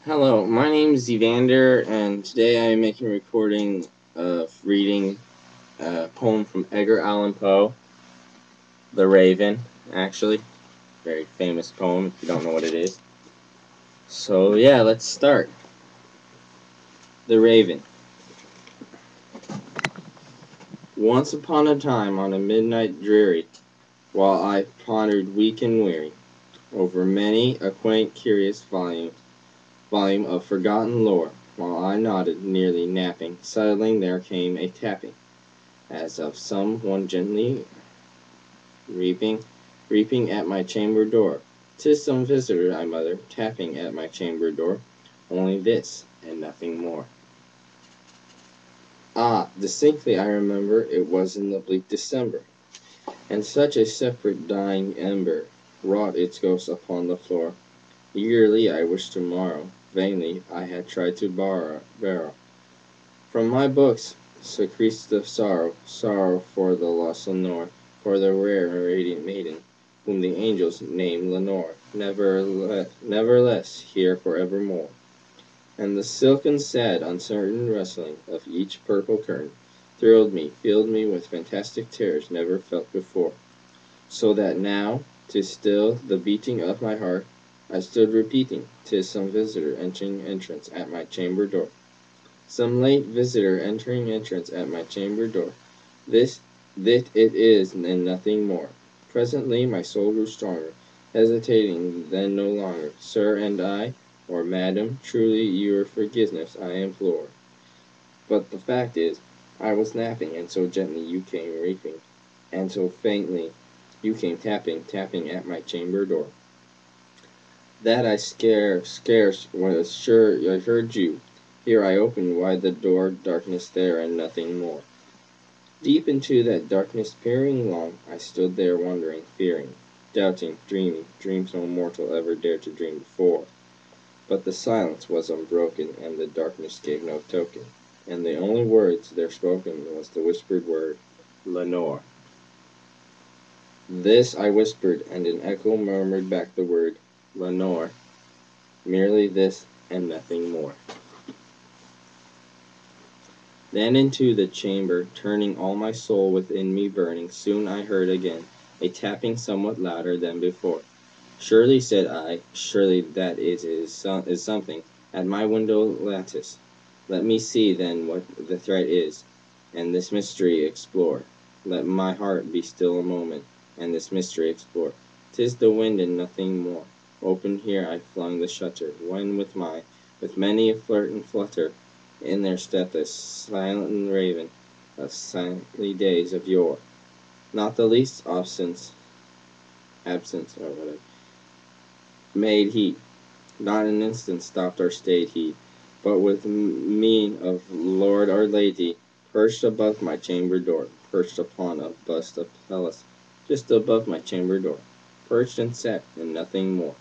Hello, my name is Evander, and today I am making a recording of reading a poem from Edgar Allan Poe, The Raven, actually. Very famous poem if you don't know what it is. So, yeah, let's start. The Raven. Once upon a time, on a midnight dreary, while I pondered weak and weary over many a quaint, curious volume of forgotten lore, while I nodded, nearly napping, suddenly there came a tapping, as of some one gently reaping, reaping at my chamber door. 'Tis some visitor, I muttered, tapping at my chamber door. Only this, and nothing more. Ah, distinctly I remember it was in the bleak December, and such a separate dying ember wrought its ghost upon the floor. Eagerly I wished tomorrow, vainly I had tried to borrow from my books secretes of sorrow, sorrow for the lost Lenore, for the rare and radiant maiden, whom the angels name Lenore, nevertheless here forevermore. And the silken, sad, uncertain rustling of each purple curtain thrilled me, filled me with fantastic terrors never felt before, so that now, to still the beating of my heart, I stood repeating, 'tis some visitor entering entrance at my chamber door. Some late visitor entering entrance at my chamber door. This it is, and nothing more. Presently my soul grew stronger, hesitating then no longer. Sir, and I, or madam, truly your forgiveness I implore. But the fact is, I was napping, and so gently you came reaping, and so faintly you came tapping, tapping at my chamber door, that I scarce was sure I heard you. Here I opened wide the door, darkness there, and nothing more. Deep into that darkness peering long, I stood there wondering, fearing, doubting, dreaming, dreams no mortal ever dared to dream before. But the silence was unbroken, and the darkness gave no token, and the only words there spoken was the whispered word, Lenore. This I whispered, and an echo murmured back the word, Lenore. Merely this, and nothing more. Then into the chamber, turning all my soul within me burning, soon I heard again a tapping somewhat louder than before. Surely, said I, surely that is something at my window lattice. Let me see then what the threat is, and this mystery explore. Let my heart be still a moment, and this mystery explore. 'Tis the wind and nothing more. Open here I flung the shutter, when with many a flirt and flutter, in their step a silent raven of silently days of yore, not the least absence or whatever, made he, not an instant stopped or stayed he, but with mien of Lord or Lady, perched above my chamber door, perched upon a bust of Pallas, just above my chamber door, perched and sat, and nothing more.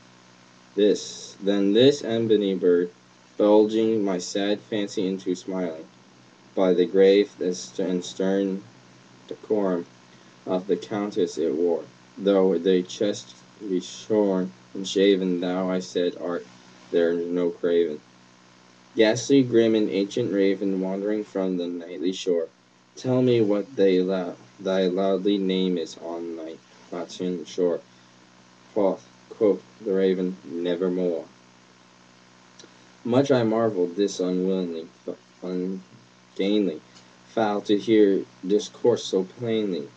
This ebony bird, bulging my sad fancy into smiling, by the grave and stern decorum of the Countess it wore, though the chest be shorn and shaven, thou, I said, art there no craven. Ghastly, grim, and ancient raven, wandering from the nightly shore, tell me what thy loudly name is on thy Latian shore. Quoth the raven, nevermore. Much I marveled this ungainly fowl to hear discourse so plainly.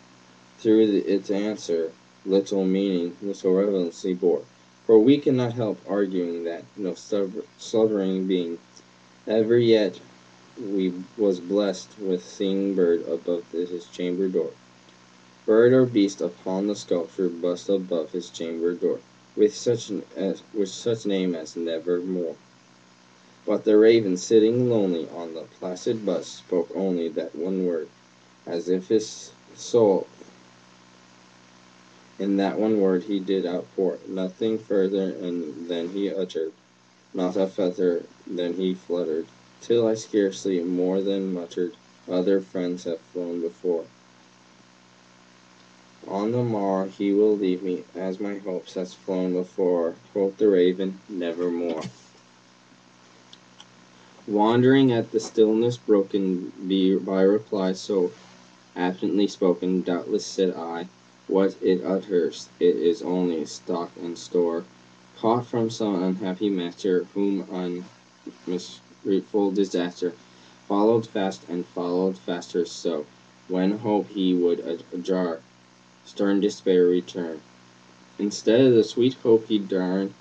Through its answer little meaning, little relevancy bore. For we cannot help arguing that no slumbering being ever yet was blessed with seeing bird above his chamber door. Bird or beast upon the sculpture bust above his chamber door, with such name as nevermore. But the raven, sitting lonely on the placid bust, spoke only that one word, as if his soul in that one word he did outpour. Nothing further and then he uttered, not a feather then he fluttered, till I scarcely more than muttered, other friends have flown before. On the morrow he will leave me, as my hopes has flown before. Quoth the raven, nevermore. Wondering at the stillness broken by reply so absently spoken, doubtless said I, what it utters, it is only stock and store, caught from some unhappy master, whom unmisgrateful disaster followed fast and followed faster so, when hope he would ajar, stern despair return. Instead of the sweet hope he darned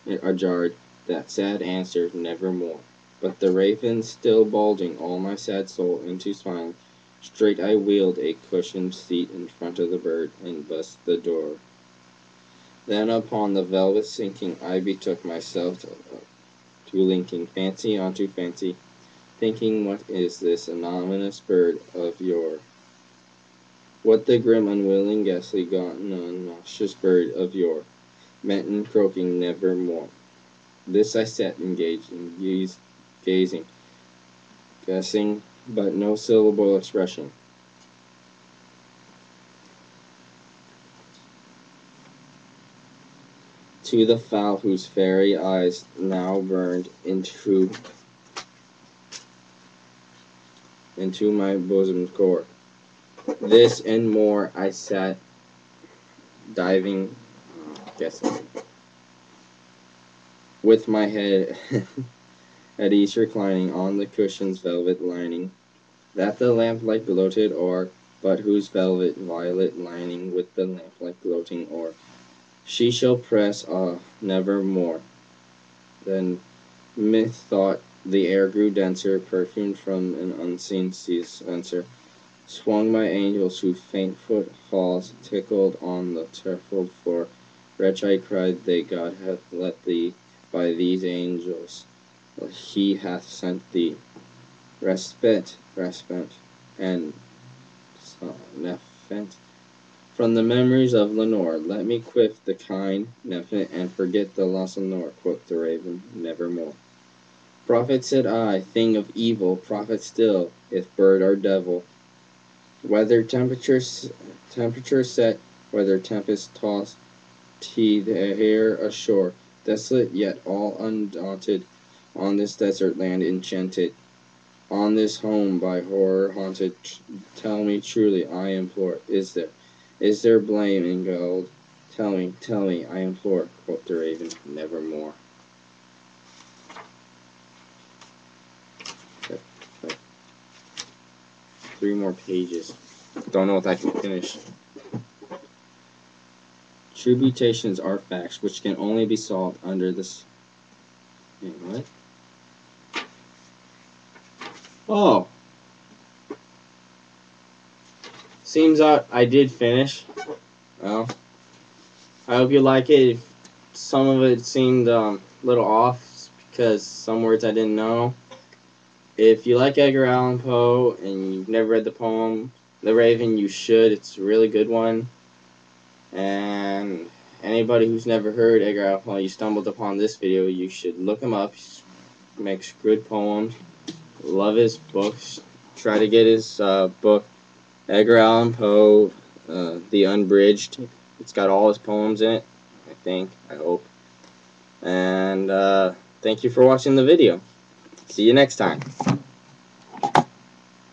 ajarred, that sad answer, nevermore. But the raven still bulging all my sad soul into smiling, straight I wheeled a cushioned seat in front of the bird, and bussed the door. Then upon the velvet sinking, I betook myself to linking fancy onto fancy, thinking what is this anonymous bird of yore? What the grim, unwilling, ghastly, gaunt, nauseous bird of yore meant in croaking nevermore. This I sat engaged in gazing, guessing, but no syllable expression. To the fowl whose fairy eyes now burned into my bosom's core. This and more I sat diving, guessing, with my head at ease reclining on the cushion's velvet lining, that the lamplight gloated o'er, but whose velvet violet lining with the lamplight gloating o'er, she shall press, nevermore. Then methought the air grew denser, perfumed from an unseen censer, swung my angels whose faint footfalls tickled on the turfed floor. Wretch, I cried, they God hath let thee by these angels. He hath sent thee respite, and nepent from the memories of Lenore. Let me quit the kind nepent and forget the loss of Lenore, quoth the raven, nevermore. Prophet, said I, thing of evil, prophet still, if bird or devil, whether temperature set, whether tempest tossed, the air ashore, desolate yet all undaunted, on this desert land enchanted, on this home by horror haunted, tell me truly, I implore, is there blame in gold? Tell me, I implore, quoth the raven, nevermore. Like 3 more pages. Don't know if I can finish. Tributations are facts which can only be solved under this. Wait, what? Oh. Seems I did finish. Well, I hope you like it. If some of it seemed a little off because some words I didn't know. If you like Edgar Allan Poe and you've never read the poem The Raven, you should. It's a really good one. And anybody who's never heard Edgar Allan Poe, you stumbled upon this video, you should look him up. He makes good poems. Love his books. Try to get his book, Edgar Allan Poe, The Unbridged. It's got all his poems in it, I hope. And thank you for watching the video. See you next time.